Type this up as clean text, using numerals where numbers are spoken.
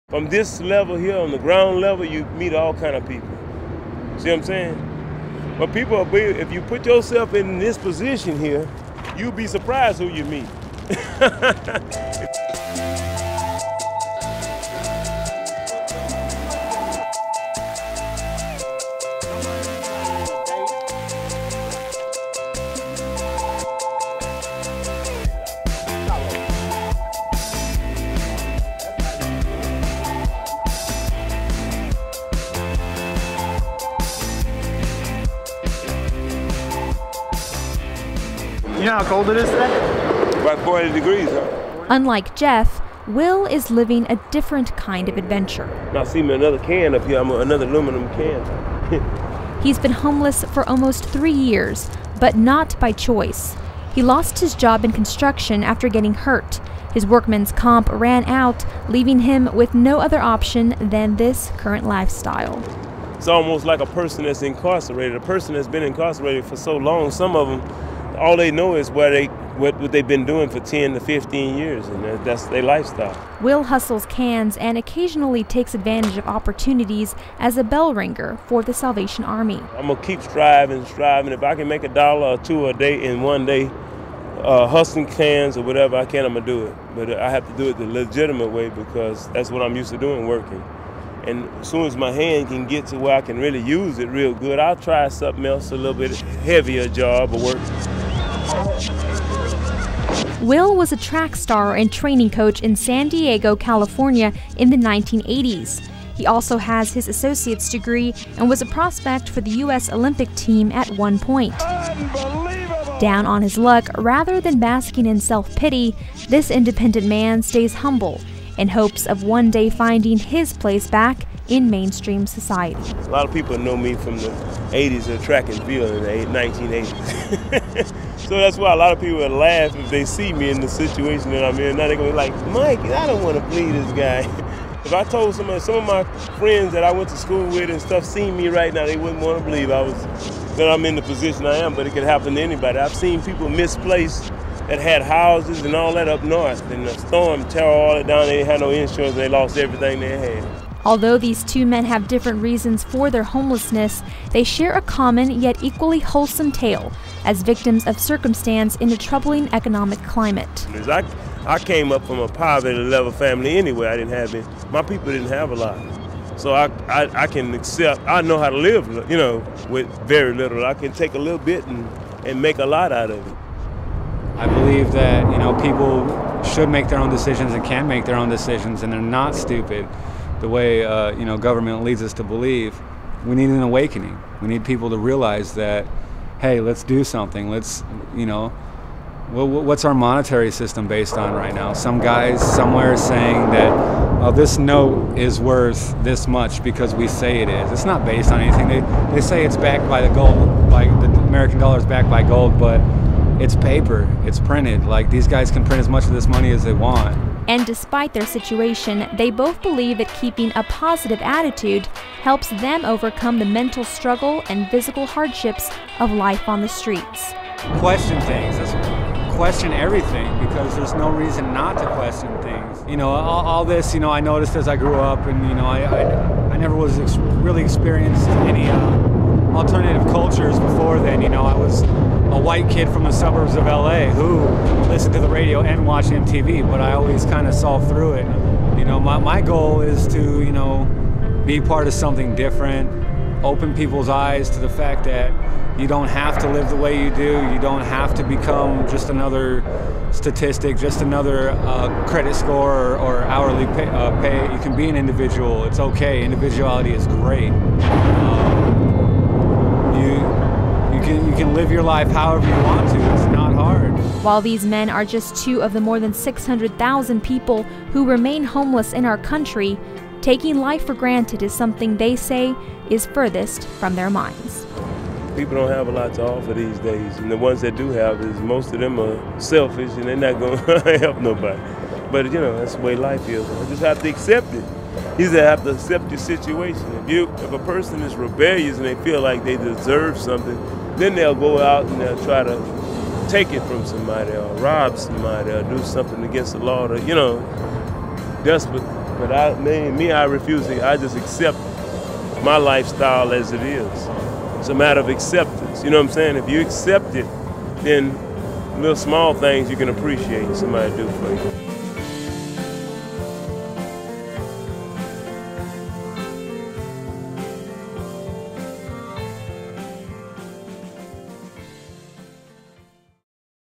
From this level here, on the ground level, you meet all kind of people. See what I'm saying? But people, if you put yourself in this position here, you'll be surprised who you meet. You know how cold it is today? About 40 degrees, huh? Unlike Jeff, Will is living a different kind of adventure. Now see me another can up here, another aluminum can. He's been homeless for almost 3 years, but not by choice. He lost his job in construction after getting hurt. His workman's comp ran out, leaving him with no other option than this current lifestyle. It's almost like a person that's incarcerated, a person that's been incarcerated for so long. Some of them, all they know is what they've been doing for 10 to 15 years, and that's their lifestyle. Will hustles cans and occasionally takes advantage of opportunities as a bell ringer for the Salvation Army. I'm gonna keep striving. If I can make $1 or $2 a day in one day, hustling cans or whatever I can, I'm gonna do it. But I have to do it the legitimate way because that's what I'm used to doing, working. And as soon as my hand can get to where I can really use it real good, I'll try something else, a little bit heavier job or work. Will was a track star and training coach in San Diego, California in the 1980s. He also has his associate's degree and was a prospect for the U.S. Olympic team at one point. Down on his luck, rather than basking in self-pity, this independent man stays humble in hopes of one day finding his place back in mainstream society. A lot of people know me from the 80s of track and field in the 1980s. So that's why a lot of people would laugh if they see me in the situation that I'm in. Now they're going to be like, Mike, I don't want to believe this guy. If I told some of my friends that I went to school with and stuff seen me right now, they wouldn't want to believe that I'm in the position I am, but it could happen to anybody. I've seen people misplaced that had houses and all that up north, and the storm tore all it down. They had no insurance, and they lost everything they had. Although these two men have different reasons for their homelessness, they share a common yet equally wholesome tale as victims of circumstance in a troubling economic climate. I came up from a poverty level family anyway. I didn't have it. My people didn't have a lot. So I can accept, I know how to live, with very little. I can take a little bit and make a lot out of it. I believe that, people should make their own decisions and can make their own decisions, and they're not stupid the way, government leads us to believe. We need an awakening. We need people to realize that, hey, let's do something. Let's, what's our monetary system based on right now? Some guys somewhere is saying that, oh, this note is worth this much because we say it is. It's not based on anything. They say it's backed by the gold, like the American dollar is backed by gold, but it's paper, it's printed. Like, these guys can print as much of this money as they want. And despite their situation, they both believe that keeping a positive attitude helps them overcome the mental struggle and physical hardships of life on the streets. Question things. Question everything, because there's no reason not to question things. All this, I noticed as I grew up, and I never was really experienced any alternative cultures before then. I was a white kid from the suburbs of LA who listened to the radio and watched MTV, but I always kind of saw through it. My goal is to, be part of something different, open people's eyes to the fact that you don't have to live the way you do. You don't have to become just another statistic, just another credit score or hourly pay. You can be an individual. It's okay. Individuality is great. You can live your life however you want to. It's not hard. While these men are just two of the more than 600,000 people who remain homeless in our country, taking life for granted is something they say is furthest from their minds. People don't have a lot to offer these days, and the ones that do have is most of them are selfish and they're not going to help nobody. But that's the way life is. I just have to accept it. You just have to accept your situation. If a person is rebellious and they feel like they deserve something, then they'll go out and they'll try to take it from somebody or rob somebody or do something against the law to, desperate But I refuse it. I just accept my lifestyle as it is. It's a matter of acceptance. You know what I'm saying? If you accept it, then little small things you can appreciate somebody do for you.